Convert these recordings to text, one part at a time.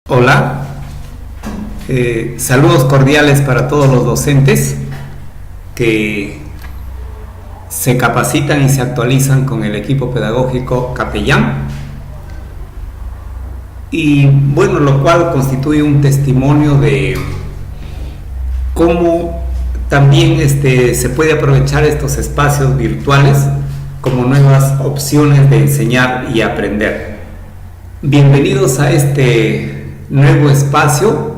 Hola, saludos cordiales para todos los docentes que se capacitan y se actualizan con el equipo pedagógico Capellán, y bueno, lo cual constituye un testimonio de cómo también se puede aprovechar estos espacios virtuales como nuevas opciones de enseñar y aprender. Bienvenidos a este nuevo espacio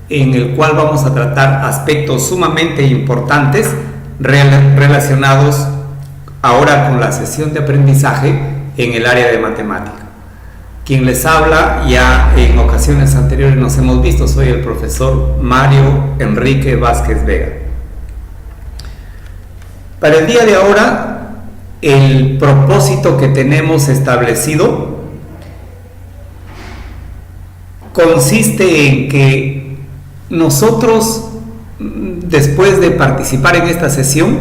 en el cual vamos a tratar aspectos sumamente importantes relacionados ahora con la sesión de aprendizaje en el área de matemática. Quien les habla, ya en ocasiones anteriores nos hemos visto, soy el profesor Mario Enrique Vázquez Vega. Para el día de ahora, el propósito que tenemos establecido consiste en que nosotros, después de participar en esta sesión,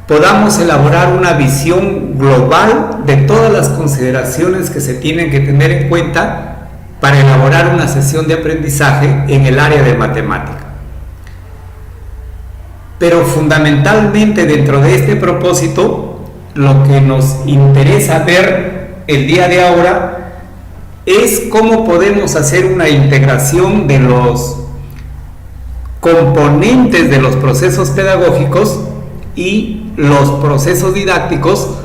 podamos elaborar una visión global de todas las consideraciones que se tienen que tener en cuenta para elaborar una sesión de aprendizaje en el área de matemática. Pero fundamentalmente dentro de este propósito, lo que nos interesa ver el día de ahora es cómo podemos hacer una integración de los componentes de los procesos pedagógicos y los procesos didácticos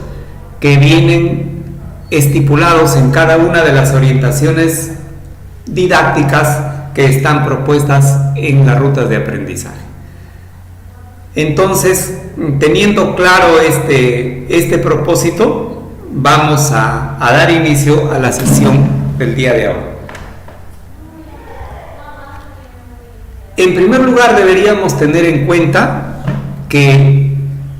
que vienen estipulados en cada una de las orientaciones didácticas que están propuestas en las rutas de aprendizaje. Entonces, teniendo claro este propósito, vamos a dar inicio a la sesión del día de hoy. En primer lugar, deberíamos tener en cuenta que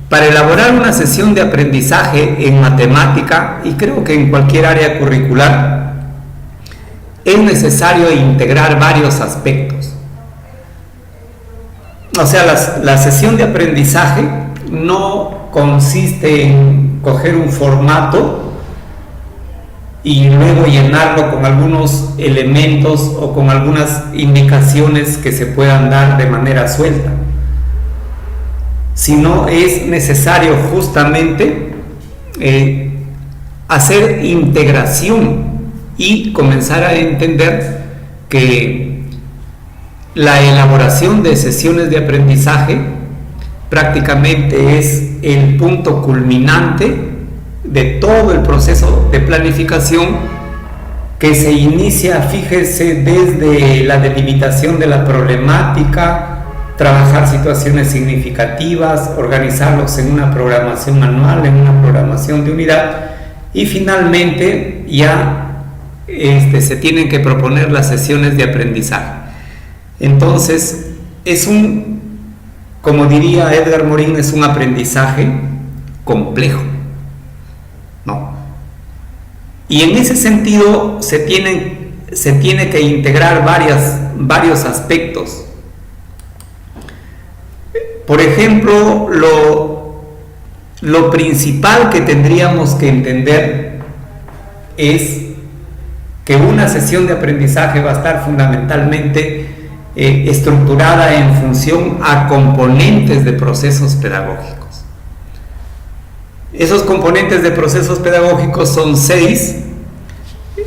para elaborar una sesión de aprendizaje en matemática, y creo que en cualquier área curricular, es necesario integrar varios aspectos. O sea, la sesión de aprendizaje no consiste en coger un formato y luego llenarlo con algunos elementos o con algunas indicaciones que se puedan dar de manera suelta, sino es necesario justamente hacer integración y comenzar a entender que la elaboración de sesiones de aprendizaje prácticamente es el punto culminante de todo el proceso de planificación que se inicia, fíjese, desde la delimitación de la problemática, trabajar situaciones significativas, organizarlos en una programación manual, en una programación de unidad, y finalmente ya se tienen que proponer las sesiones de aprendizaje. Entonces, como diría Edgar Morin, es un aprendizaje complejo, ¿no? Y en ese sentido se tiene que integrar varios aspectos. Por ejemplo, lo principal que tendríamos que entender es que una sesión de aprendizaje va a estar fundamentalmente estructurada en función a componentes de procesos pedagógicos. Esos componentes de procesos pedagógicos son 6,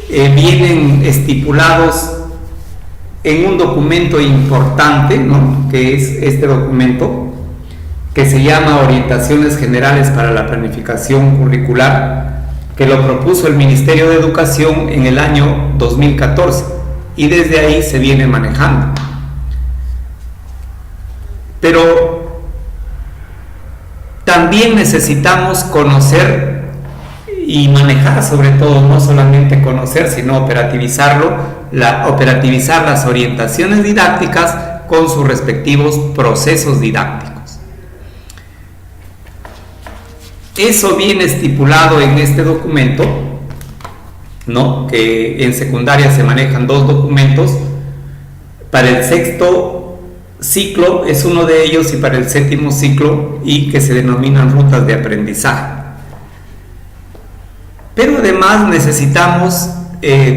vienen estipulados en un documento importante, ¿no?, que es este documento, que se llama Orientaciones Generales para la Planificación Curricular, que lo propuso el Ministerio de Educación en el año 2014, y desde ahí se viene manejando. Pero también necesitamos conocer y manejar, sobre todo, no solamente conocer, sino operativizar las orientaciones didácticas con sus respectivos procesos didácticos. Eso viene estipulado en este documento, ¿no?, que en secundaria se manejan 2 documentos. Para el 6º ciclo es uno de ellos, y para el 7º ciclo, y que se denominan rutas de aprendizaje. Pero además necesitamos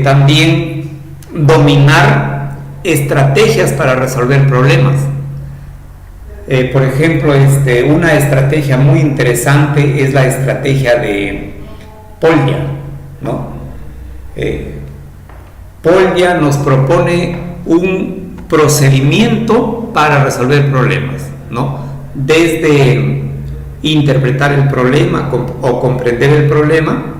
también dominar estrategias para resolver problemas. Por ejemplo, una estrategia muy interesante es la estrategia de Polya, ¿no? Polya nos propone un procedimiento para resolver problemas, ¿no? Desde interpretar el problema o comprender el problema,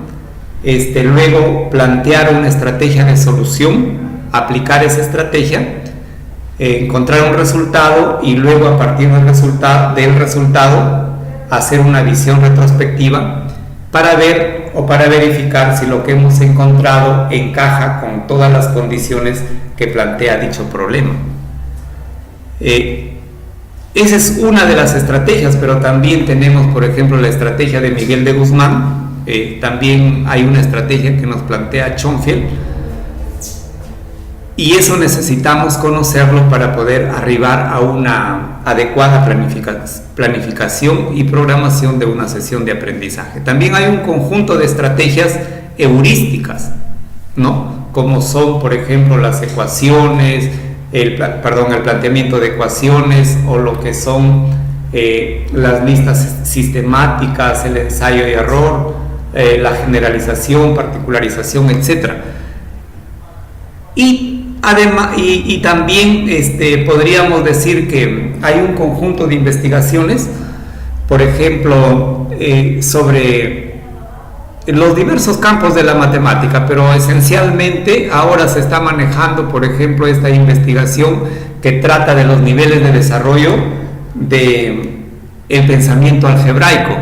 luego plantear una estrategia de solución, aplicar esa estrategia, encontrar un resultado y luego a partir del resultado hacer una visión retrospectiva para ver o para verificar si lo que hemos encontrado encaja con todas las condiciones que plantea dicho problema. Esa es una de las estrategias, pero también tenemos, por ejemplo, la estrategia de Miguel de Guzmán. También hay una estrategia que nos plantea Schonfield, y eso necesitamos conocerlo para poder arribar a una adecuada planificación y programación de una sesión de aprendizaje. También hay un conjunto de estrategias heurísticas, ¿no? Como son, por ejemplo, las ecuaciones, el planteamiento de ecuaciones, o lo que son las listas sistemáticas, el ensayo y error, la generalización, particularización, etc. Y también podríamos decir que hay un conjunto de investigaciones, por ejemplo, sobre los diversos campos de la matemática, pero esencialmente ahora se está manejando, por ejemplo, esta investigación que trata de los niveles de desarrollo del pensamiento algebraico,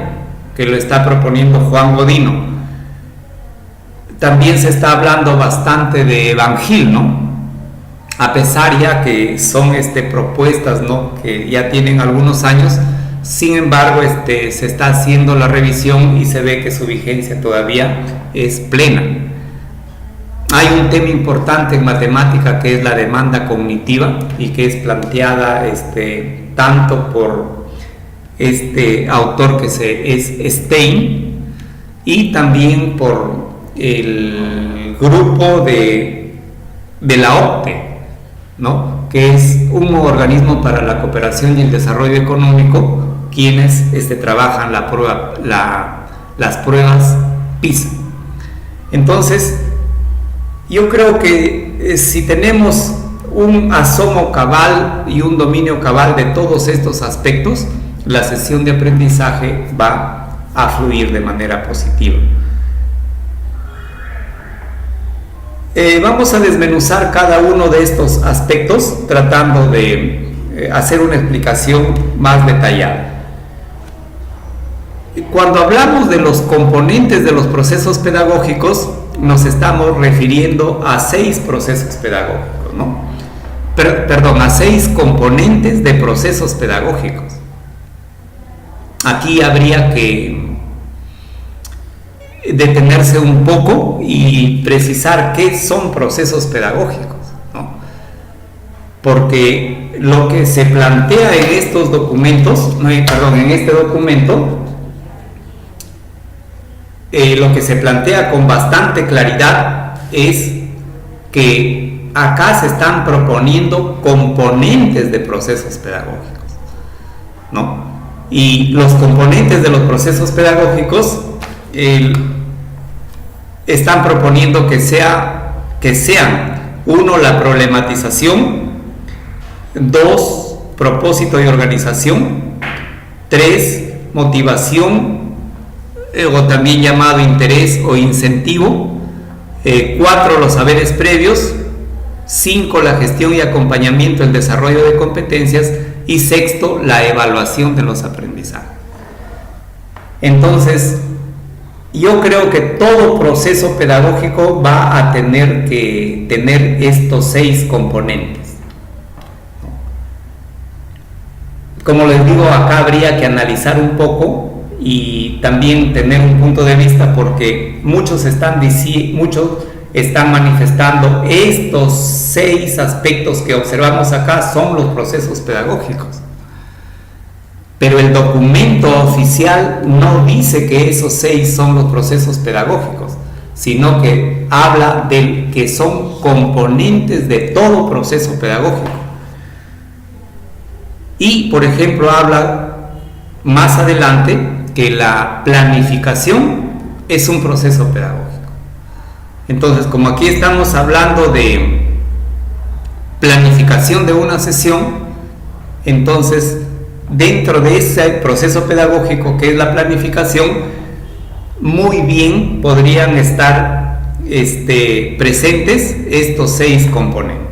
que lo está proponiendo Juan Godino. También se está hablando bastante de Van Gil, ¿no? A pesar ya que son propuestas, ¿no?, que ya tienen algunos años, sin embargo se está haciendo la revisión y se ve que su vigencia todavía es plena. Hay un tema importante en matemática que es la demanda cognitiva y que es planteada tanto por autor que es Stein, y también por el grupo de la OCDE, ¿no?, que es un organismo para la cooperación y el desarrollo económico, quienes trabajan las pruebas PISA. Entonces, yo creo que si tenemos un asomo cabal y un dominio cabal de todos estos aspectos, la sesión de aprendizaje va a fluir de manera positiva. Vamos a desmenuzar cada uno de estos aspectos tratando de hacer una explicación más detallada. Cuando hablamos de los componentes de los procesos pedagógicos, nos estamos refiriendo a 6 procesos pedagógicos, ¿no? A 6 componentes de procesos pedagógicos. Aquí habría que detenerse un poco y precisar qué son procesos pedagógicos, ¿no? Porque lo que se plantea en estos documentos, en este documento, lo que se plantea con bastante claridad es que acá se están proponiendo componentes de procesos pedagógicos, ¿no? Y los componentes de los procesos pedagógicos están proponiendo que sean 1, la problematización; 2, propósito y organización; 3, motivación, o también llamado interés o incentivo; 4, los saberes previos; 5, la gestión y acompañamiento del desarrollo de competencias; y 6, la evaluación de los aprendizajes. Entonces, yo creo que todo proceso pedagógico va a tener que tener estos 6 componentes. Como les digo, acá habría que analizar un poco y también tener un punto de vista, porque muchos están manifestando estos 6 aspectos que observamos acá son los procesos pedagógicos. Pero el documento oficial no dice que esos 6 son los procesos pedagógicos, sino que habla de que son componentes de todo proceso pedagógico. Y, por ejemplo, habla más adelante que la planificación es un proceso pedagógico. Entonces, como aquí estamos hablando de planificación de una sesión, entonces dentro de ese proceso pedagógico que es la planificación, muy bien podrían estar presentes estos 6 componentes.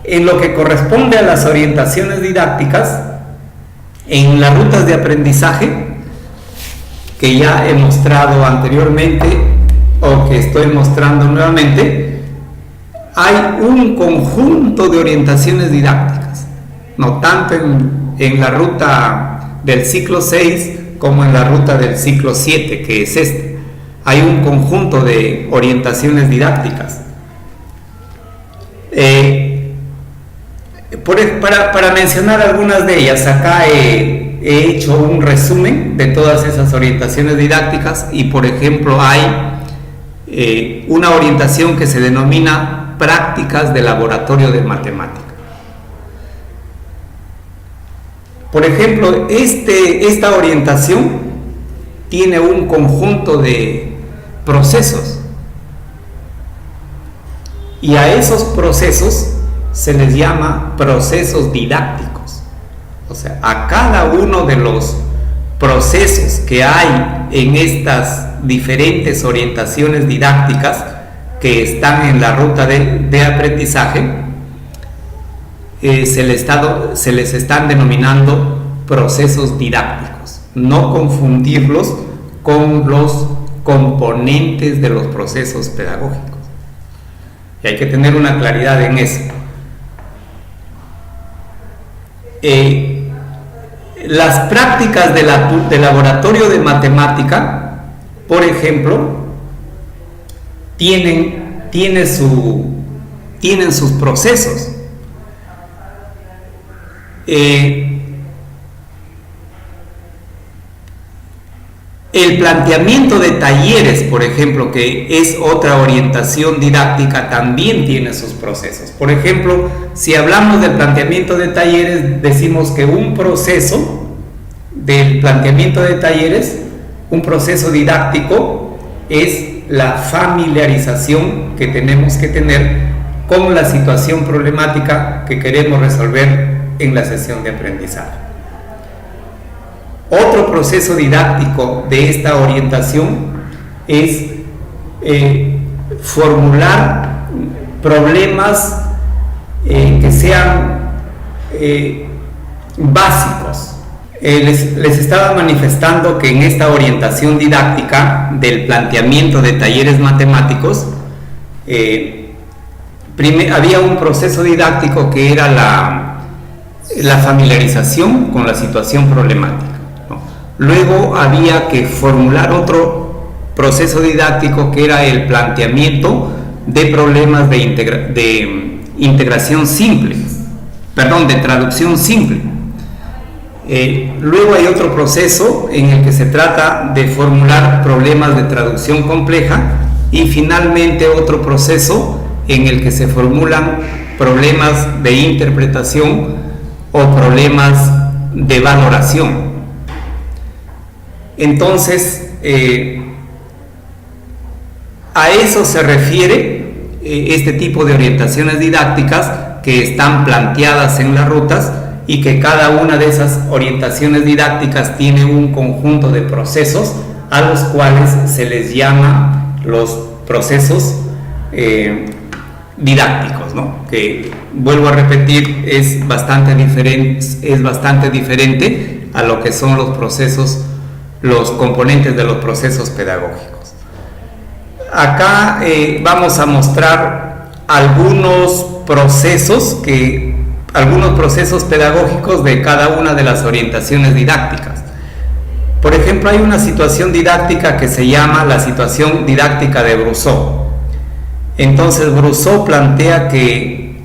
En lo que corresponde a las orientaciones didácticas, en las rutas de aprendizaje, que ya he mostrado anteriormente o que estoy mostrando nuevamente, hay un conjunto de orientaciones didácticas, no tanto en la ruta del ciclo 6 como en la ruta del ciclo 7, que es este. Hay un conjunto de orientaciones didácticas. Para mencionar algunas de ellas, acá he hecho un resumen de todas esas orientaciones didácticas y, por ejemplo, hay una orientación que se denomina prácticas de laboratorio de matemática. Por ejemplo, esta orientación tiene un conjunto de procesos y a esos procesos se les llama procesos didácticos. O sea, a cada uno de los procesos que hay en estas diferentes orientaciones didácticas que están en la ruta de aprendizaje, se les están denominando procesos didácticos. No confundirlos con los componentes de los procesos pedagógicos. Y hay que tener una claridad en eso. Las prácticas de laboratorio de matemática, por ejemplo, tienen sus procesos. El planteamiento de talleres, por ejemplo, que es otra orientación didáctica, también tiene sus procesos. Por ejemplo, si hablamos del planteamiento de talleres, decimos que un proceso del planteamiento de talleres, un proceso didáctico, es la familiarización que tenemos que tener con la situación problemática que queremos resolver en la sesión de aprendizaje. Otro proceso didáctico de esta orientación es formular problemas que sean básicos. Les estaba manifestando que en esta orientación didáctica del planteamiento de talleres matemáticos había un proceso didáctico que era la familiarización con la situación problemática. Luego había que formular otro proceso didáctico que era el planteamiento de problemas de integración simple, de traducción simple. Luego hay otro proceso en el que se trata de formular problemas de traducción compleja y finalmente otro proceso en el que se formulan problemas de interpretación o problemas de valoración. Entonces, a eso se refiere este tipo de orientaciones didácticas que están planteadas en las rutas y que cada una de esas orientaciones didácticas tiene un conjunto de procesos a los cuales se les llama los procesos didácticos, ¿no? Que, vuelvo a repetir, es bastante diferente a lo que son los componentes de los procesos pedagógicos. Acá vamos a mostrar algunos procesos pedagógicos de cada una de las orientaciones didácticas. Por ejemplo, hay una situación didáctica que se llama la situación didáctica de Brousseau. Entonces, Brousseau plantea que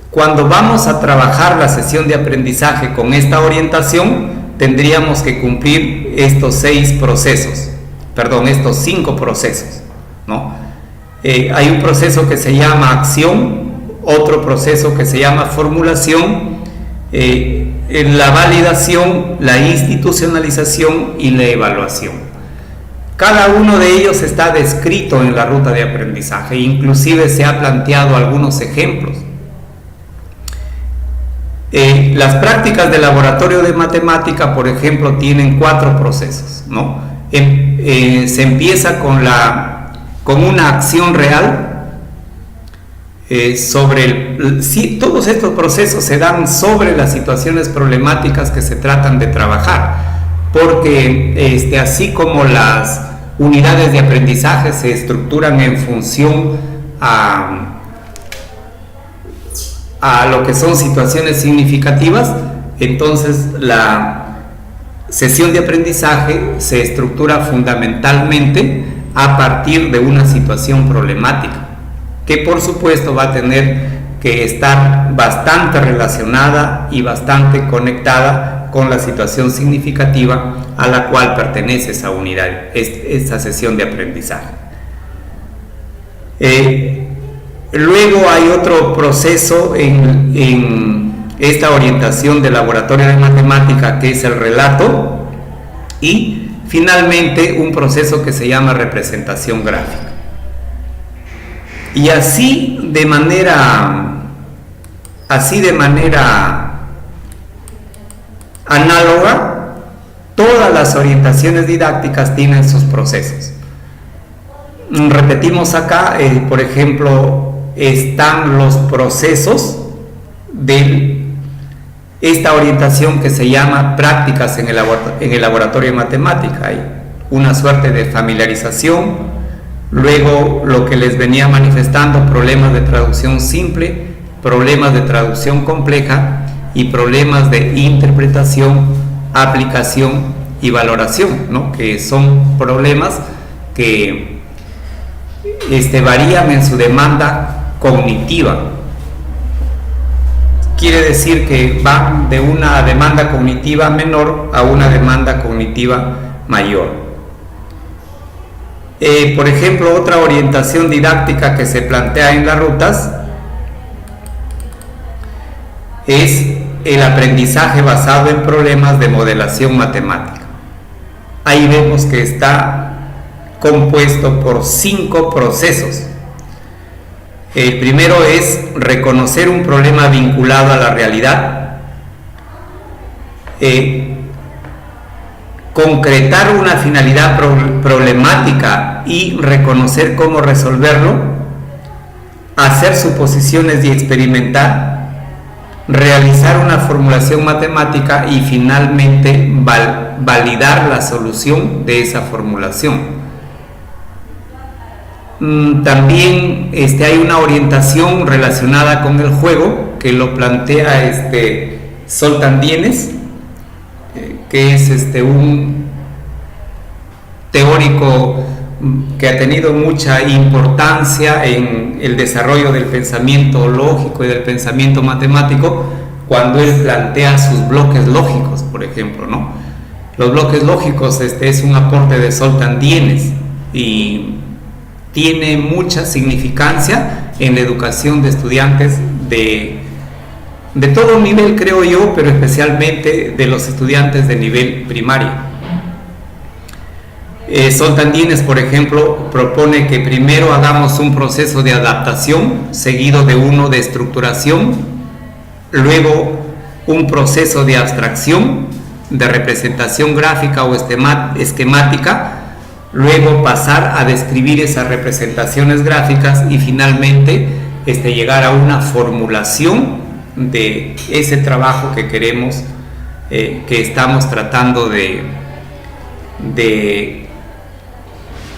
cuando vamos a trabajar la sesión de aprendizaje con esta orientación, tendríamos que cumplir estos 5 procesos, ¿no? Hay un proceso que se llama acción, otro proceso que se llama formulación, la validación, la institucionalización y la evaluación. Cada uno de ellos está descrito en la ruta de aprendizaje, inclusive se ha planteado algunos ejemplos. Las prácticas de laboratorio de matemática, por ejemplo, tienen 4 procesos, ¿no? Se empieza con una acción real. Todos estos procesos se dan sobre las situaciones problemáticas que se tratan de trabajar, porque así como las unidades de aprendizaje se estructuran en función a lo que son situaciones significativas, entonces la sesión de aprendizaje se estructura fundamentalmente a partir de una situación problemática, que por supuesto va a tener que estar bastante relacionada y bastante conectada con la situación significativa a la cual pertenece esa unidad, esa sesión de aprendizaje. Luego hay otro proceso en esta orientación de laboratorio de matemática, que es el relato, y finalmente un proceso que se llama representación gráfica. Y así de manera análoga, todas las orientaciones didácticas tienen sus procesos. Repetimos acá, por ejemplo, están los procesos de esta orientación que se llama prácticas en el laboratorio de matemática. Hay una suerte de familiarización, luego lo que les venía manifestando, problemas de traducción simple, problemas de traducción compleja y problemas de interpretación, aplicación y valoración, ¿no? Que son problemas que varían en su demanda cognitiva. Quiere decir que van de una demanda cognitiva menor a una demanda cognitiva mayor. Por ejemplo, otra orientación didáctica que se plantea en las rutas es el aprendizaje basado en problemas de modelación matemática. Ahí vemos que está compuesto por 5 procesos. El primero es reconocer un problema vinculado a la realidad, concretar una finalidad problemática y reconocer cómo resolverlo, hacer suposiciones y experimentar, realizar una formulación matemática y finalmente validar la solución de esa formulación. También hay una orientación relacionada con el juego que lo plantea Zoltán Dienes, que es un teórico que ha tenido mucha importancia en el desarrollo del pensamiento lógico y del pensamiento matemático, cuando él plantea sus bloques lógicos, por ejemplo, ¿no? Los bloques lógicos es un aporte de Zoltán Dienes y tiene mucha significancia en la educación de estudiantes de todo nivel, creo yo, pero especialmente de los estudiantes de nivel primario. Zoltán Dienes, por ejemplo, propone que primero hagamos un proceso de adaptación, seguido de uno de estructuración, luego un proceso de abstracción, de representación gráfica o esquemática, luego pasar a describir esas representaciones gráficas y finalmente llegar a una formulación de ese trabajo que queremos, que estamos tratando de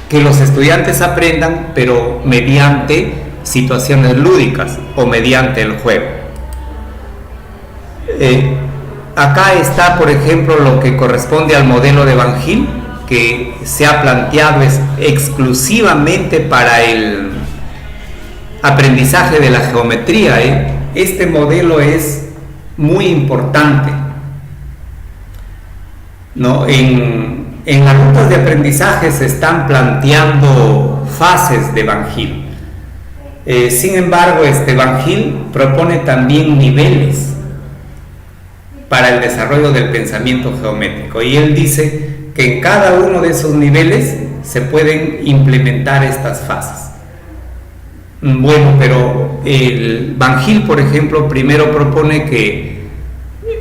que los estudiantes aprendan, pero mediante situaciones lúdicas o mediante el juego. Acá está, por ejemplo, lo que corresponde al modelo de Van Gil, que se ha planteado exclusivamente para el aprendizaje de la geometría. Este modelo es muy importante ¿no? En las rutas de aprendizaje se están planteando fases de Van Hill. Sin embargo, Van Hill propone también niveles para el desarrollo del pensamiento geométrico, y él dice que en cada uno de esos niveles se pueden implementar estas fases. Bueno, pero el Van Hill, por ejemplo, primero propone que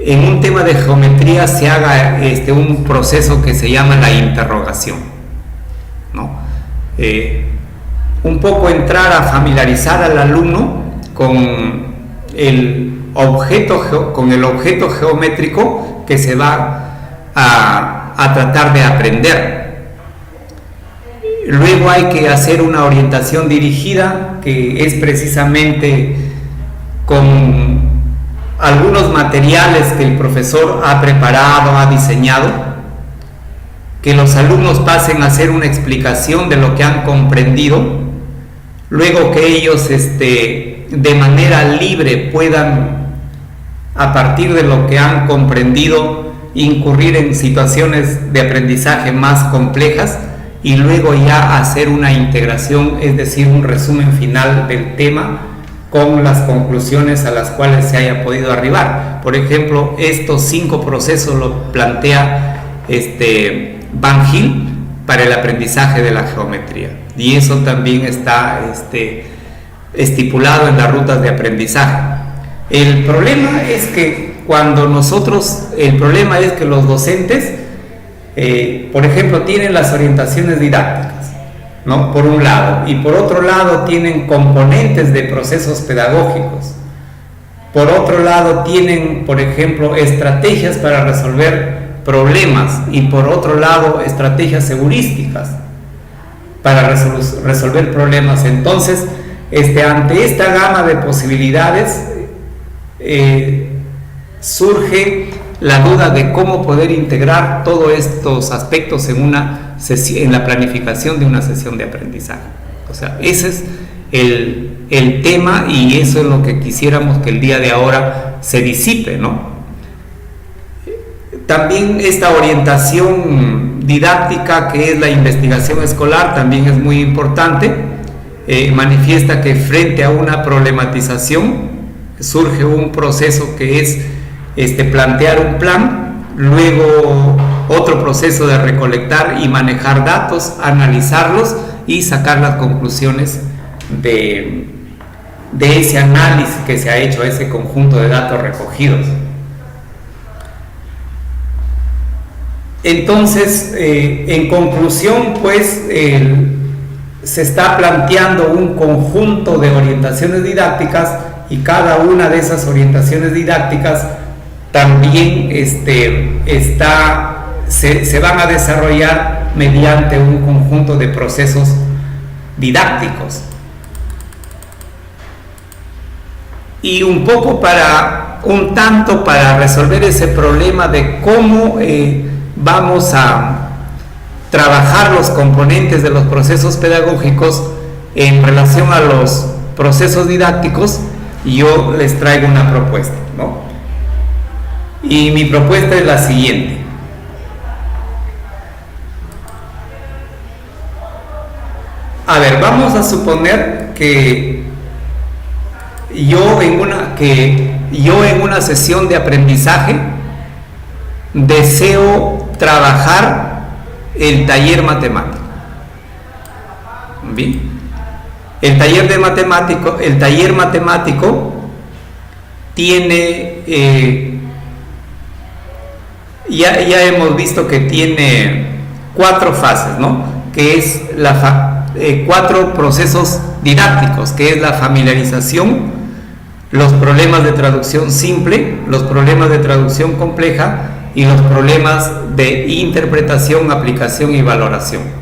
en un tema de geometría se haga un proceso que se llama la interrogación, ¿no? Un poco entrar a familiarizar al alumno con el objeto geométrico que se va a tratar de aprender. Luego hay que hacer una orientación dirigida, que es precisamente con algunos materiales que el profesor ha preparado, ha diseñado, que los alumnos pasen a hacer una explicación de lo que han comprendido, luego que ellos de manera libre puedan, a partir de lo que han comprendido, incurrir en situaciones de aprendizaje más complejas, y luego ya hacer una integración, es decir, un resumen final del tema con las conclusiones a las cuales se haya podido arribar. Por ejemplo, estos 5 procesos lo plantea Van Hill para el aprendizaje de la geometría, y eso también está estipulado en las rutas de aprendizaje. El problema es que los docentes, por ejemplo, tienen las orientaciones didácticas, ¿no? Por un lado, y por otro lado tienen componentes de procesos pedagógicos. Por otro lado tienen, por ejemplo, estrategias para resolver problemas, y por otro lado estrategias heurísticas para resolver problemas. Entonces, ante esta gama de posibilidades surge la duda de cómo poder integrar todos estos aspectos en la planificación de una sesión de aprendizaje. O sea, ese es el tema, y eso es lo que quisiéramos que el día de ahora se disipe, ¿no? También esta orientación didáctica, que es la investigación escolar, también es muy importante. Manifiesta que frente a una problematización surge un proceso que es plantear un plan, luego otro proceso de recolectar y manejar datos, analizarlos y sacar las conclusiones de ese análisis que se ha hecho, ese conjunto de datos recogidos. Entonces, en conclusión, pues se está planteando un conjunto de orientaciones didácticas, y cada una de esas orientaciones didácticas también se van a desarrollar mediante un conjunto de procesos didácticos. Y un tanto para resolver ese problema de cómo vamos a trabajar los componentes de los procesos pedagógicos en relación a los procesos didácticos, yo les traigo una propuesta, ¿no? Y mi propuesta es la siguiente. A ver, vamos a suponer que yo en una sesión de aprendizaje deseo trabajar el taller matemático. Bien. El taller matemático tiene, ya hemos visto que tiene 4 fases, ¿no? Que es 4 procesos didácticos, que es la familiarización, los problemas de traducción simple, los problemas de traducción compleja y los problemas de interpretación, aplicación y valoración.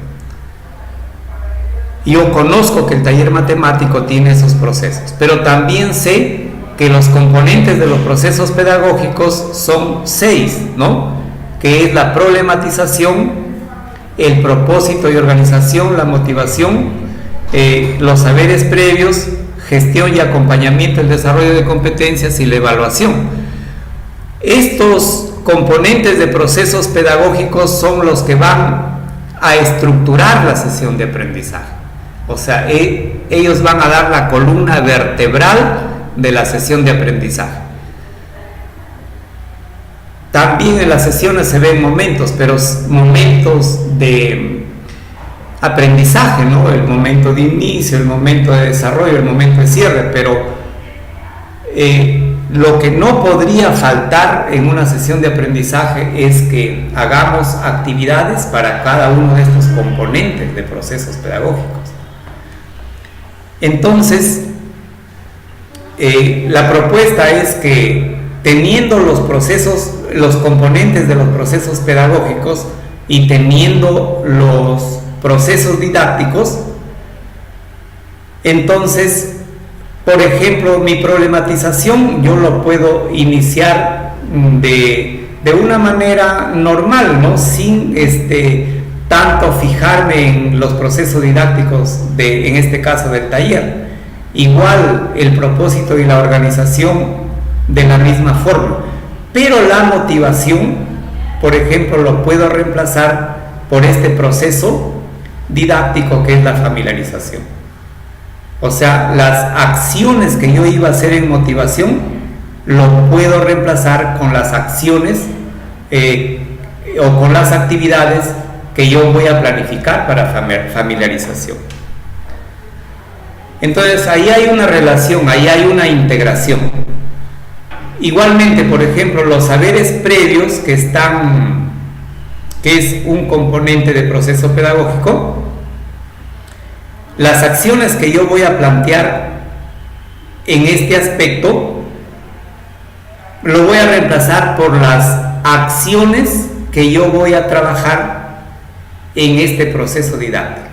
Yo conozco que el taller matemático tiene esos procesos, pero también sé que los componentes de los procesos pedagógicos son 6, ¿no? Que es la problematización, el propósito y organización, la motivación, los saberes previos, gestión y acompañamiento, el desarrollo de competencias y la evaluación. Estos componentes de procesos pedagógicos son los que van a estructurar la sesión de aprendizaje. O sea, ellos van a dar la columna vertebral de la sesión de aprendizaje. También en las sesiones se ven momentos, pero momentos de aprendizaje, ¿no? El momento de inicio, el momento de desarrollo, el momento de cierre, pero lo que no podría faltar en una sesión de aprendizaje es que hagamos actividades para cada uno de estos componentes de procesos pedagógicos. Entonces, la propuesta es que teniendo los componentes de los procesos pedagógicos y teniendo los procesos didácticos, entonces, por ejemplo, mi problematización yo lo puedo iniciar de una manera normal, ¿no? Sin tanto fijarme en los procesos didácticos en este caso del taller. Igual el propósito y la organización de la misma forma, pero la motivación, por ejemplo, lo puedo reemplazar por este proceso didáctico que es la familiarización. O sea, las acciones que yo iba a hacer en motivación lo puedo reemplazar con las acciones o con las actividades que yo voy a planificar para familiarización. Entonces ahí hay una relación, ahí hay una integración. Igualmente, por ejemplo, los saberes previos que es un componente de proceso pedagógico, las acciones que yo voy a plantear en este aspecto lo voy a reemplazar por las acciones que yo voy a trabajar en este proceso didáctico.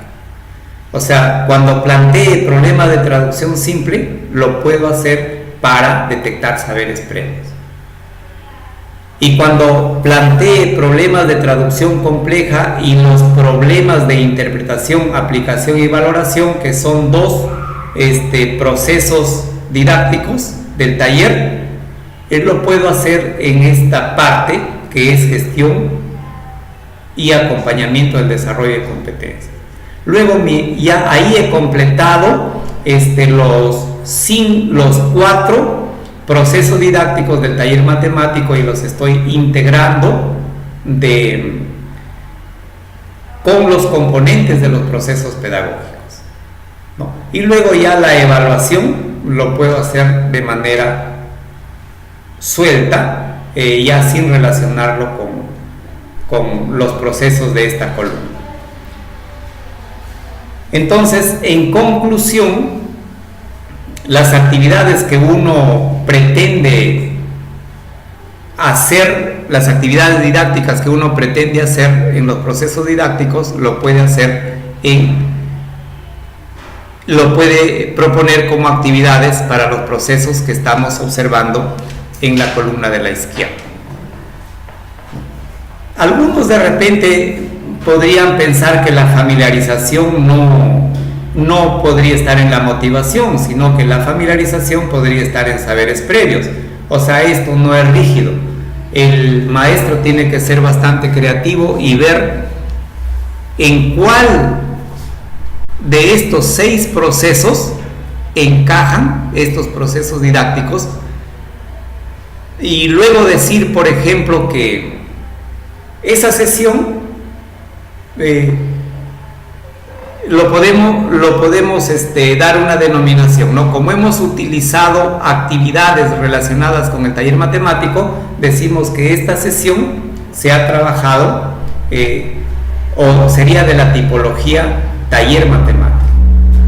O sea, cuando plantee problemas de traducción simple, lo puedo hacer para detectar saberes previos. Y cuando plantee problemas de traducción compleja y los problemas de interpretación, aplicación y valoración, que son dos procesos didácticos del taller, lo puedo hacer en esta parte que es gestión y acompañamiento del desarrollo de competencias. Luego ya ahí he completado los 4 procesos didácticos del taller matemático y los estoy integrando con los componentes de los procesos pedagógicos, ¿no? Y luego ya la evaluación lo puedo hacer de manera suelta, ya sin relacionarlo con los procesos de esta columna. Entonces, en conclusión, las actividades que uno pretende hacer, las actividades didácticas que uno pretende hacer en los procesos didácticos, lo puede proponer como actividades para los procesos que estamos observando en la columna de la izquierda. Algunos de repente podrían pensar que la familiarización no podría estar en la motivación, sino que la familiarización podría estar en saberes previos. O sea, esto no es rígido. El maestro tiene que ser bastante creativo y ver en cuál de estos 6 procesos encajan estos procesos didácticos y luego decir, por ejemplo, que esa sesión lo podemos dar una denominación, ¿no? Como hemos utilizado actividades relacionadas con el taller matemático, decimos que esta sesión se ha trabajado o sería de la tipología taller matemático,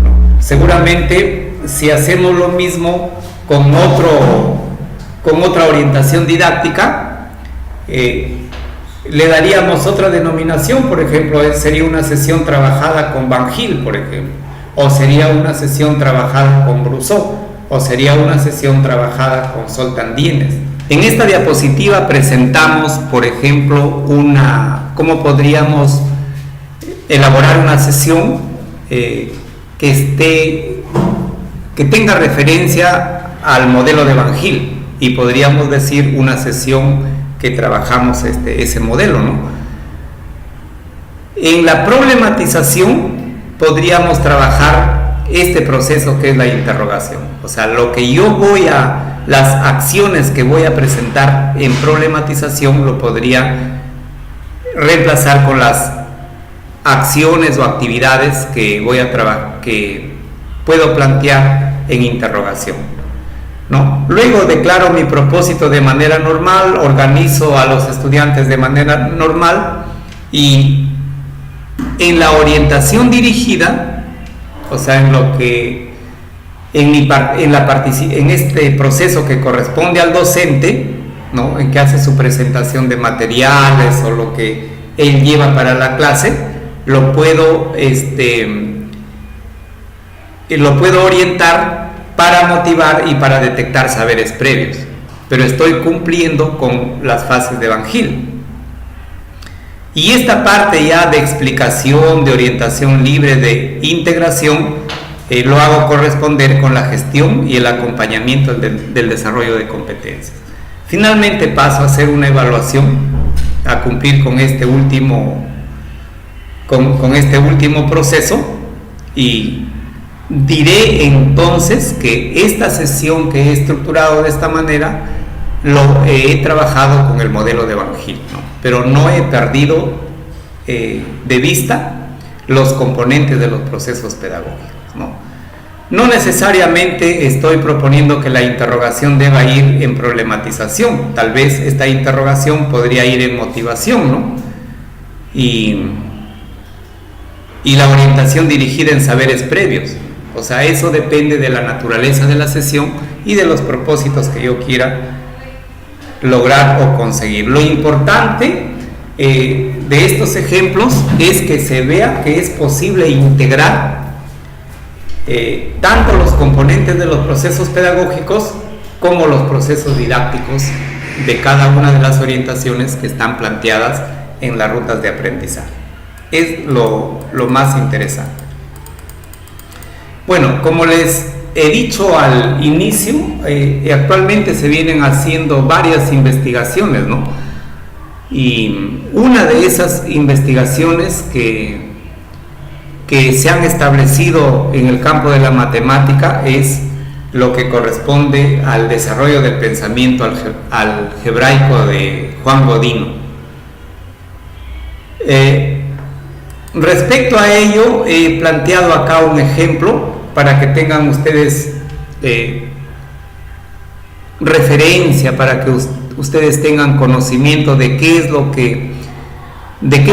¿no? Seguramente si hacemos lo mismo con otra orientación didáctica, le daríamos otra denominación. Por ejemplo, sería una sesión trabajada con Van Gil, por ejemplo, o sería una sesión trabajada con Brousseau, o sería una sesión trabajada con Zoltán Dienes. En esta diapositiva presentamos, por ejemplo, cómo podríamos elaborar una sesión que tenga referencia al modelo de Van Gil, y podríamos decir una sesión que trabajamos ese modelo, ¿no? En la problematización podríamos trabajar este proceso que es la interrogación. O sea, las acciones que voy a presentar en problematización lo podría reemplazar con las acciones o actividades que que puedo plantear en interrogación, ¿no? Luego declaro mi propósito de manera normal, organizo a los estudiantes de manera normal, y en la orientación dirigida, o sea, en este proceso que corresponde al docente, ¿no? En que hace su presentación de materiales o lo que él lleva para la clase, lo puedo orientar para motivar y para detectar saberes previos, pero estoy cumpliendo con las fases de Van Gil. Y esta parte ya de explicación, de orientación libre, de integración, lo hago corresponder con la gestión y el acompañamiento del desarrollo de competencias. Finalmente paso a hacer una evaluación, a cumplir con este último proceso, y diré entonces que esta sesión que he estructurado de esta manera lo he trabajado con el modelo de Van Gil, ¿no? Pero no he perdido de vista los componentes de los procesos pedagógicos, ¿no? No necesariamente estoy proponiendo que la interrogación deba ir en problematización. Tal vez esta interrogación podría ir en motivación, ¿no? Y la orientación dirigida en saberes previos. O sea, eso depende de la naturaleza de la sesión y de los propósitos que yo quiera lograr o conseguir. Lo importante de estos ejemplos es que se vea que es posible integrar tanto los componentes de los procesos pedagógicos como los procesos didácticos de cada una de las orientaciones que están planteadas en las rutas de aprendizaje. Es lo más interesante. Bueno, como les he dicho al inicio, actualmente se vienen haciendo varias investigaciones, ¿no? Y una de esas investigaciones que se han establecido en el campo de la matemática es lo que corresponde al desarrollo del pensamiento algebraico de Juan Godino. Respecto a ello, he planteado acá un ejemplo para que tengan ustedes referencia, para que ustedes tengan conocimiento de qué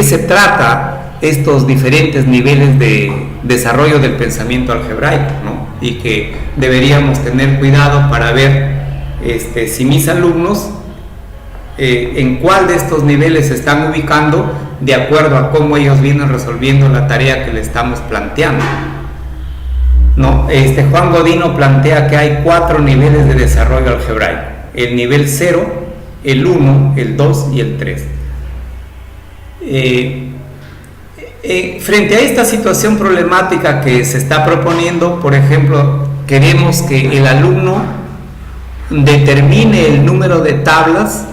se trata estos diferentes niveles de desarrollo del pensamiento algebraico, ¿no? Y que deberíamos tener cuidado para ver si mis alumnos en cuál de estos niveles se están ubicando de acuerdo a cómo ellos vienen resolviendo la tarea que le estamos planteando, ¿no? Juan Godino plantea que hay 4 niveles de desarrollo algebraico: el nivel 0, el 1, el 2 y el 3. Frente a esta situación problemática que se está proponiendo, por ejemplo, queremos que el alumno determine el número de tablas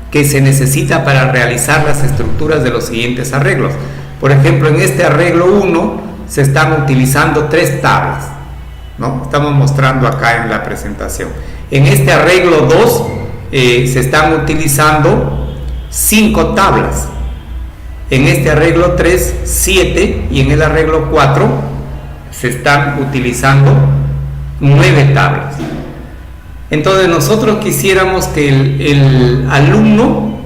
que se necesita para realizar las estructuras de los siguientes arreglos. Por ejemplo, en este arreglo 1 se están utilizando 3 tablas, ¿no? Estamos mostrando acá en la presentación. En este arreglo 2 se están utilizando 5 tablas. En este arreglo 3, 7, y en el arreglo 4 se están utilizando 9 tablas. Entonces nosotros quisiéramos que el alumno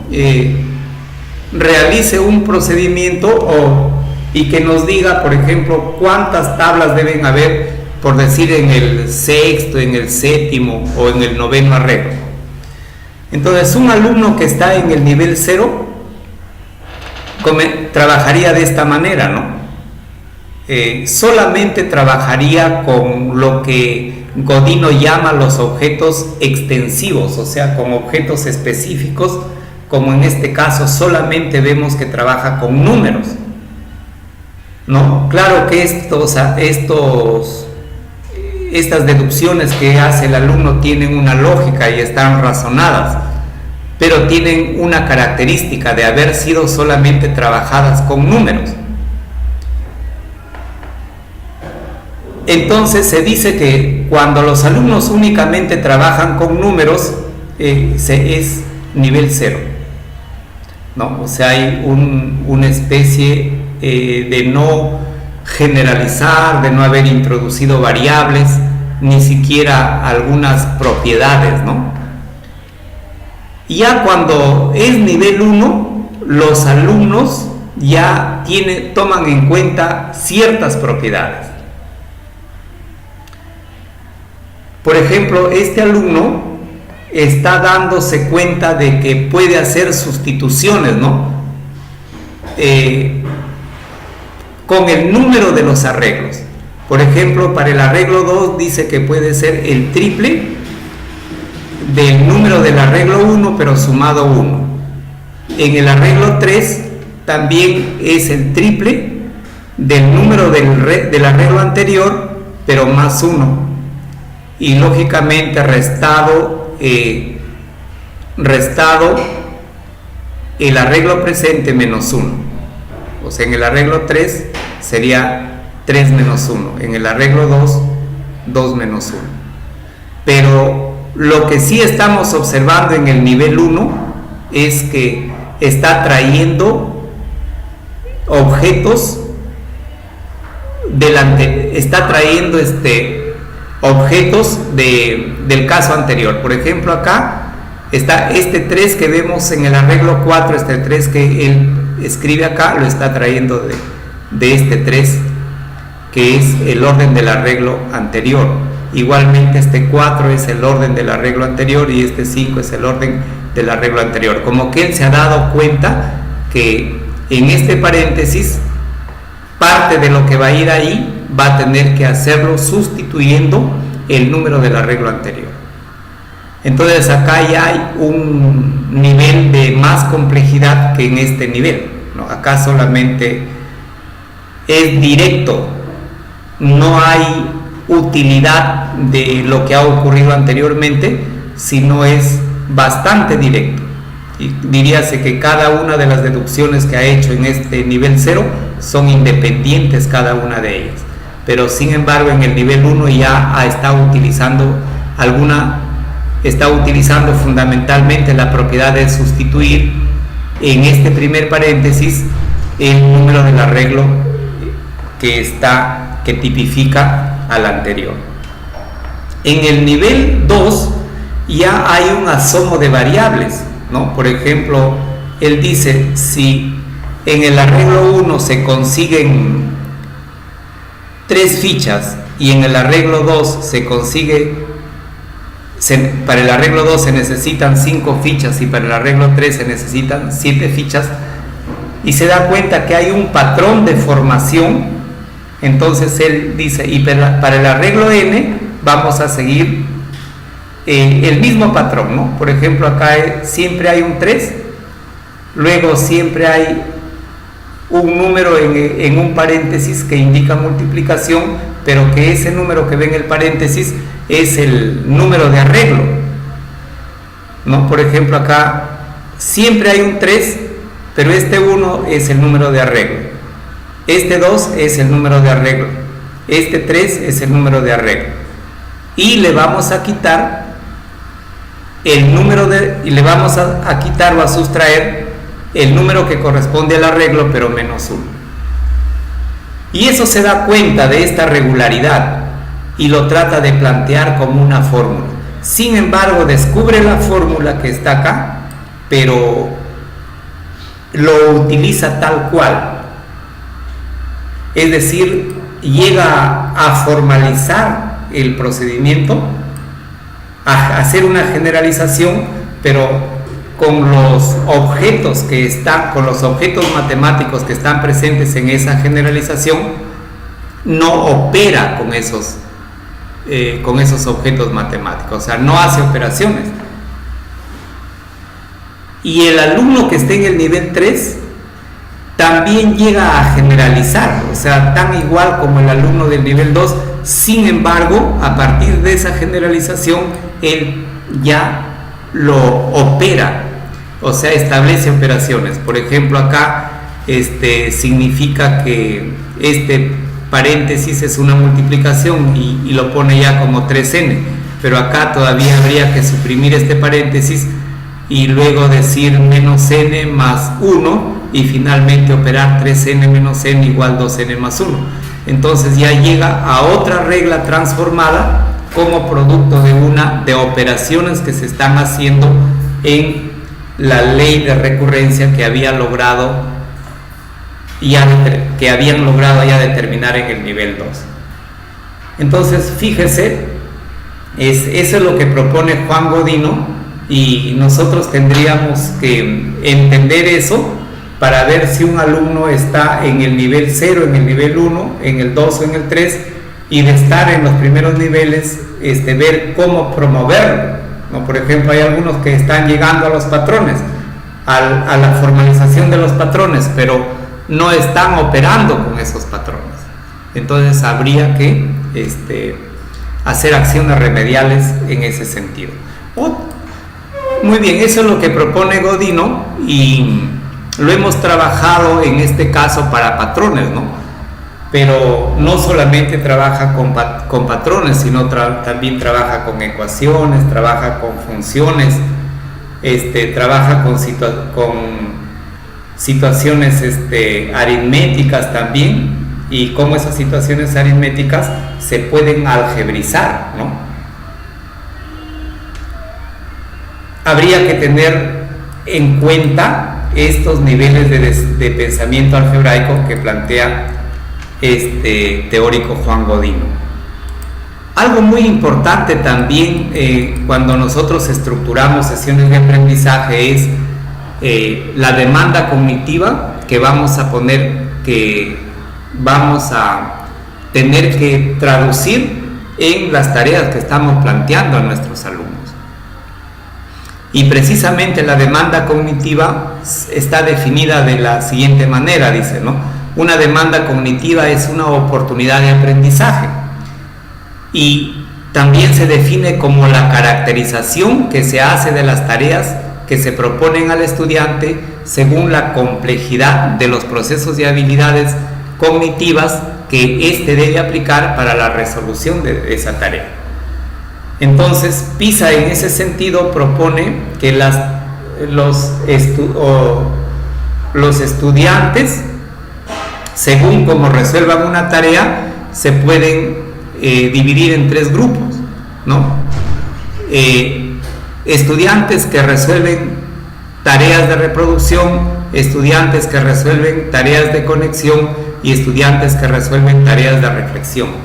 realice un procedimiento y que nos diga, por ejemplo, cuántas tablas deben haber, por decir, en el 6º, en el 7º o en el 9º arreglo. Entonces un alumno que está en el nivel 0 trabajaría de esta manera, ¿no? Solamente trabajaría con lo que Godino llama los objetos extensivos, o sea, con objetos específicos, como en este caso solamente vemos que trabaja con números, ¿no? Claro que estas deducciones que hace el alumno tienen una lógica y están razonadas, pero tienen una característica de haber sido solamente trabajadas con números. Entonces se dice que cuando los alumnos únicamente trabajan con números, es nivel 0, ¿no? O sea, hay una especie de no generalizar, de no haber introducido variables, ni siquiera algunas propiedades, ¿no? Ya cuando es nivel 1, los alumnos ya toman en cuenta ciertas propiedades. Por ejemplo, este alumno está dándose cuenta de que puede hacer sustituciones, ¿no? Con el número de los arreglos. Por ejemplo, para el arreglo 2 dice que puede ser el triple del número del arreglo 1, pero sumado 1. En el arreglo 3 también es el triple del número del arreglo anterior, pero más 1. Y lógicamente restado el arreglo presente menos 1. O sea, en el arreglo 3 sería 3 menos 1. En el arreglo 2, 2 menos 1. Pero lo que sí estamos observando en el nivel 1 es que está trayendo objetos objetos del caso anterior. Por ejemplo, acá está este 3 que vemos en el arreglo 4, este 3 que él escribe acá, lo está trayendo de este 3, que es el orden del arreglo anterior. Igualmente este 4 es el orden del arreglo anterior y este 5 es el orden del arreglo anterior. Como que él se ha dado cuenta que en este paréntesis, parte de lo que va a ir ahí va a tener que hacerlo sustituyendo el número del arreglo anterior. Entonces acá ya hay un nivel de más complejidad que en este nivel, ¿no? Acá solamente es directo, no hay utilidad de lo que ha ocurrido anteriormente, sino es bastante directo. Y diríase que cada una de las deducciones que ha hecho en este nivel 0 son independientes cada una de ellas. Pero sin embargo en el nivel 1 ya está utilizando fundamentalmente la propiedad de sustituir en este primer paréntesis el número del arreglo que tipifica al anterior. En el nivel 2 ya hay un asomo de variables, ¿no? Por ejemplo, él dice, si en el arreglo 1 se consiguen 3 fichas y en el arreglo 2 para el arreglo 2 se necesitan 5 fichas y para el arreglo 3 se necesitan 7 fichas, y se da cuenta que hay un patrón de formación, entonces él dice, y para el arreglo n vamos a seguir el mismo patrón, ¿no? Por ejemplo, acá siempre hay un 3, luego siempre hay un número en un paréntesis que indica multiplicación, pero que ese número que ve en el paréntesis es el número de arreglo, ¿no? Por ejemplo, acá siempre hay un 3, pero este 1 es el número de arreglo, este 2 es el número de arreglo, este 3 es el número de arreglo, y le vamos a quitar le vamos a quitar o a sustraer el número que corresponde al arreglo, pero menos 1. Y eso se da cuenta de esta regularidad y lo trata de plantear como una fórmula. Sin embargo, descubre la fórmula que está acá, pero lo utiliza tal cual. Es decir, llega a formalizar el procedimiento, a hacer una generalización, pero con los objetos matemáticos que están presentes en esa generalización, no opera con esos objetos matemáticos, o sea, no hace operaciones. Y el alumno que esté en el nivel 3 también llega a generalizar, o sea, tan igual como el alumno del nivel 2. Sin embargo, a partir de esa generalización, él ya lo opera o sea, establece operaciones. Por ejemplo, acá significa que este paréntesis es una multiplicación y lo pone ya como 3n, pero acá todavía habría que suprimir este paréntesis y luego decir menos n más 1 y finalmente operar 3n menos n igual 2n más 1. Entonces ya llega a otra regla transformada como producto de operaciones que se están haciendo en la ley de recurrencia que habían logrado ya determinar en el nivel 2. Entonces fíjese, eso es lo que propone Juan Godino, y nosotros tendríamos que entender eso para ver si un alumno está en el nivel 0, en el nivel 1, en el 2 o en el 3, y de estar en los primeros niveles, ver cómo promoverlo, ¿no? Por ejemplo, hay algunos que están llegando a los patrones, a la formalización de los patrones, pero no están operando con esos patrones. Entonces habría que hacer acciones remediales en ese sentido. Muy bien, eso es lo que propone Godino y lo hemos trabajado en este caso para patrones, ¿no? Pero no solamente trabaja con patrones, sino también trabaja con ecuaciones, trabaja con funciones, trabaja con situaciones aritméticas también, y cómo esas situaciones aritméticas se pueden algebrizar, ¿no? Habría que tener en cuenta estos niveles de pensamiento algebraico que plantea teórico Juan Godino. Algo muy importante también cuando nosotros estructuramos sesiones de aprendizaje es la demanda cognitiva que vamos a tener que traducir en las tareas que estamos planteando a nuestros alumnos. Y precisamente la demanda cognitiva está definida de la siguiente manera, dice, ¿no? Una demanda cognitiva es una oportunidad de aprendizaje y también se define como la caracterización que se hace de las tareas que se proponen al estudiante según la complejidad de los procesos y habilidades cognitivas que éste debe aplicar para la resolución de esa tarea. Entonces, PISA en ese sentido propone que los estudiantes, según cómo resuelvan una tarea, se pueden dividir en 3 grupos, ¿no? Estudiantes que resuelven tareas de reproducción, estudiantes que resuelven tareas de conexión y estudiantes que resuelven tareas de reflexión.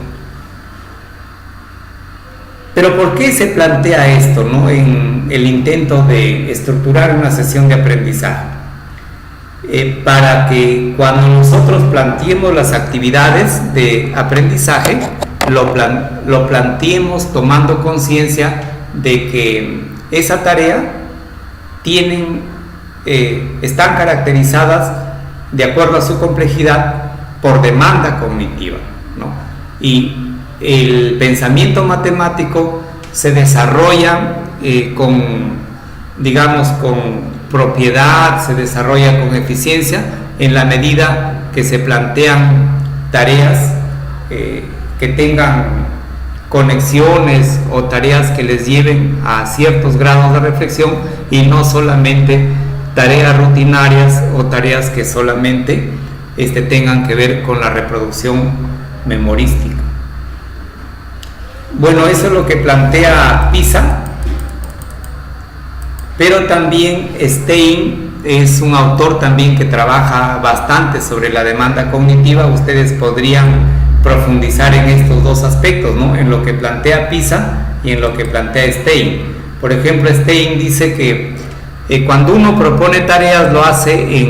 Pero ¿por qué se plantea esto, ¿no? En el intento de estructurar una sesión de aprendizaje? Para que cuando nosotros planteemos las actividades de aprendizaje, lo planteemos tomando conciencia de que esa tarea están caracterizadas de acuerdo a su complejidad por demanda cognitiva, ¿no? Y el pensamiento matemático se desarrolla con propiedad, se desarrolla con eficiencia en la medida que se plantean tareas que tengan conexiones o tareas que les lleven a ciertos grados de reflexión y no solamente tareas rutinarias o tareas que solamente tengan que ver con la reproducción memorística. Bueno, eso es lo que plantea PISA, pero también Stein es un autor también que trabaja bastante sobre la demanda cognitiva. Ustedes podrían profundizar en estos dos aspectos, ¿no? En lo que plantea PISA y en lo que plantea Stein. Por ejemplo, Stein dice que cuando uno propone tareas lo hace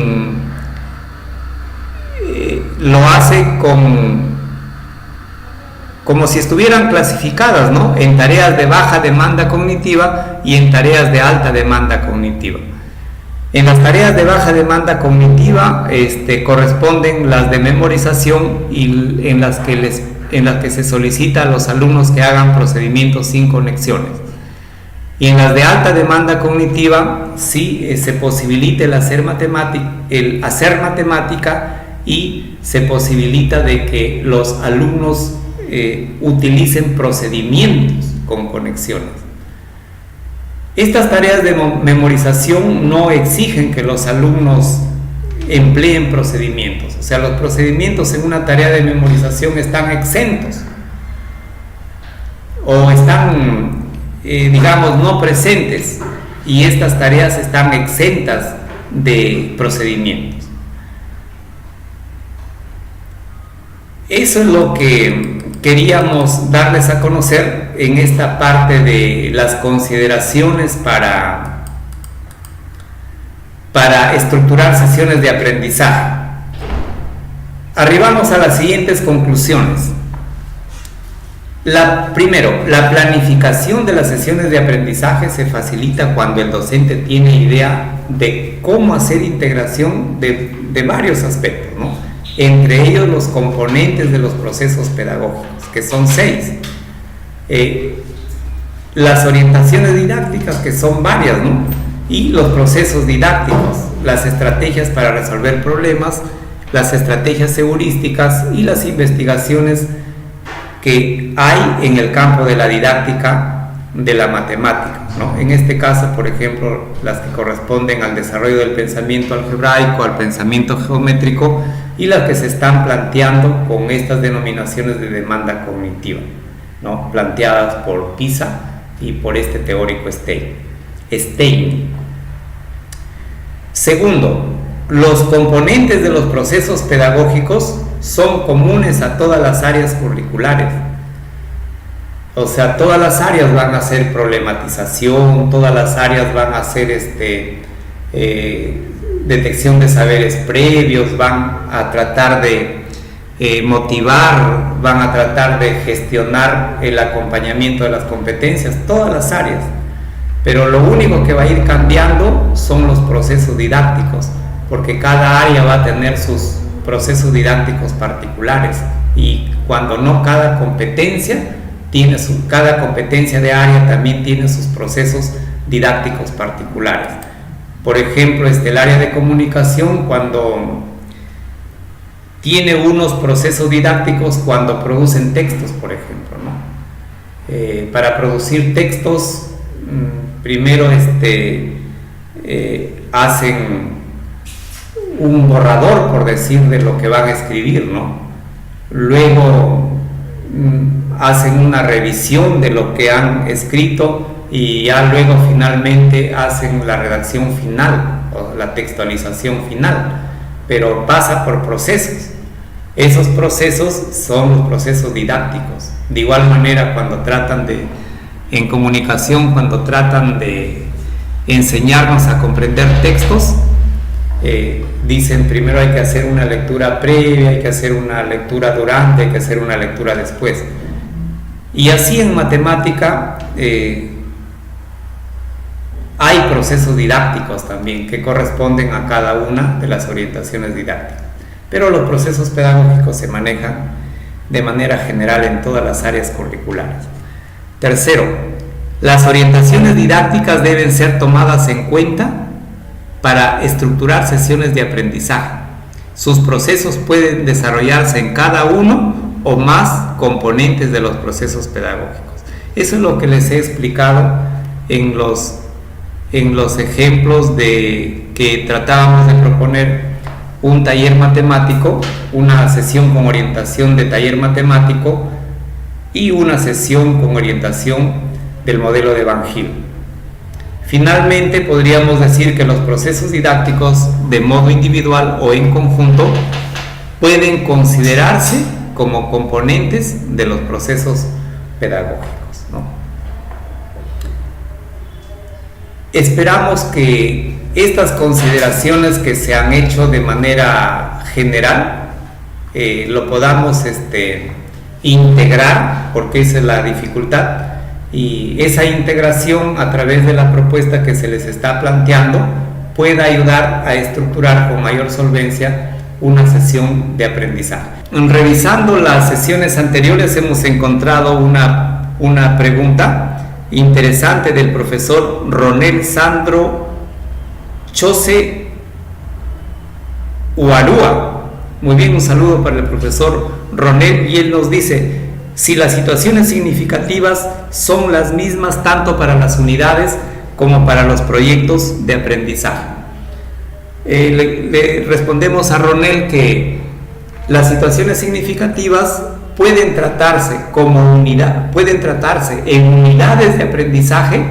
como si estuvieran clasificadas, ¿no? En tareas de baja demanda cognitiva y en tareas de alta demanda cognitiva. En las tareas de baja demanda cognitiva corresponden las de memorización y en las que se solicita a los alumnos que hagan procedimientos sin conexiones. Y en las de alta demanda cognitiva sí se posibilita el hacer matemática y se posibilita de que los alumnos utilicen procedimientos con conexiones. Estas tareas de memorización no exigen que los alumnos empleen procedimientos, o sea, los procedimientos en una tarea de memorización están exentos o están, digamos, no presentes, y estas tareas están exentas de procedimientos. Eso es lo que queríamos darles a conocer en esta parte de las consideraciones para estructurar sesiones de aprendizaje. Arribamos a las siguientes conclusiones. Primero, la planificación de las sesiones de aprendizaje se facilita cuando el docente tiene idea de cómo hacer integración de varios aspectos, ¿no? Entre ellos los componentes de los procesos pedagógicos, que son 6. Las orientaciones didácticas, que son varias, ¿no? Y los procesos didácticos, las estrategias para resolver problemas, las estrategias heurísticas y las investigaciones que hay en el campo de la didáctica de la matemática, ¿no? En este caso, por ejemplo, las que corresponden al desarrollo del pensamiento algebraico, al pensamiento geométrico, y las que se están planteando con estas denominaciones de demanda cognitiva, ¿no? Planteadas por PISA y por este teórico Stein. Segundo, los componentes de los procesos pedagógicos son comunes a todas las áreas curriculares. O sea, todas las áreas van a hacer problematización, todas las áreas van a hacer detección de saberes previos, van a tratar de motivar, van a tratar de gestionar el acompañamiento de las competencias, todas las áreas. Pero lo único que va a ir cambiando son los procesos didácticos, porque cada área va a tener sus procesos didácticos particulares, y cuando no, cada competencia de área también tiene sus procesos didácticos particulares. Por ejemplo, el área de comunicación, cuando tiene unos procesos didácticos cuando producen textos, por ejemplo, ¿no? Para producir textos, primero hacen un borrador, por decir, de lo que van a escribir, ¿no? Luego hacen una revisión de lo que han escrito, y ya luego finalmente hacen la redacción final o la textualización final, pero pasa por procesos. Esos procesos son los procesos didácticos. De igual manera, en comunicación, cuando tratan de enseñarnos a comprender textos, dicen primero hay que hacer una lectura previa, hay que hacer una lectura durante, hay que hacer una lectura después. Y así en matemática hay procesos didácticos también que corresponden a cada una de las orientaciones didácticas. Pero los procesos pedagógicos se manejan de manera general en todas las áreas curriculares. Tercero, las orientaciones didácticas deben ser tomadas en cuenta para estructurar sesiones de aprendizaje. Sus procesos pueden desarrollarse en cada uno o más componentes de los procesos pedagógicos. Eso es lo que les he explicado en los ejemplos que tratábamos de proponer un taller matemático, una sesión con orientación de taller matemático y una sesión con orientación del modelo de Van Gil. Finalmente, podríamos decir que los procesos didácticos de modo individual o en conjunto pueden considerarse como componentes de los procesos pedagógicos, ¿no? Esperamos que estas consideraciones que se han hecho de manera general lo podamos integrar, porque esa es la dificultad, y esa integración a través de la propuesta que se les está planteando pueda ayudar a estructurar con mayor solvencia una sesión de aprendizaje. Revisando las sesiones anteriores hemos encontrado una pregunta interesante del profesor Ronel Sandro Chose Uarúa. Muy bien, un saludo para el profesor Ronel, y él nos dice: si las situaciones significativas son las mismas tanto para las unidades como para los proyectos de aprendizaje. Le respondemos a Ronel que las situaciones significativas pueden tratarse pueden tratarse en unidades de aprendizaje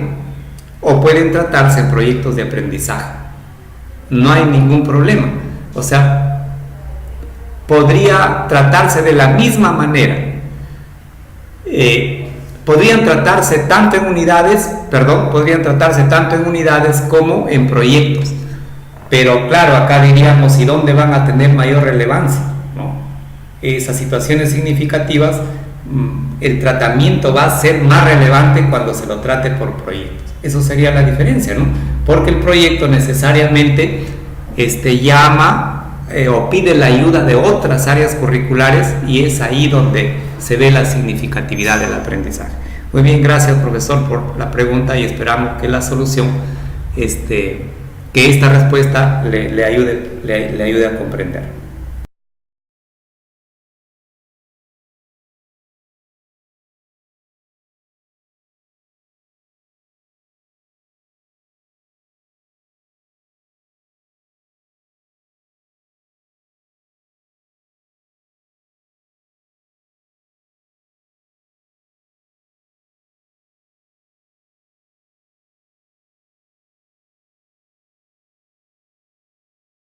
o pueden tratarse en proyectos de aprendizaje. No hay ningún problema. O sea, podría tratarse de la misma manera. Podrían tratarse tanto en unidades como en proyectos. Pero claro, acá diríamos, ¿y dónde van a tener mayor relevancia? ¿No? Esas situaciones significativas, el tratamiento va a ser más relevante cuando se lo trate por proyectos. Eso sería la diferencia, ¿no? Porque el proyecto necesariamente llama o pide la ayuda de otras áreas curriculares, y es ahí donde se ve la significatividad del aprendizaje. Muy bien, gracias profesor por la pregunta, y esperamos que la solución, que esta respuesta le ayude a comprender.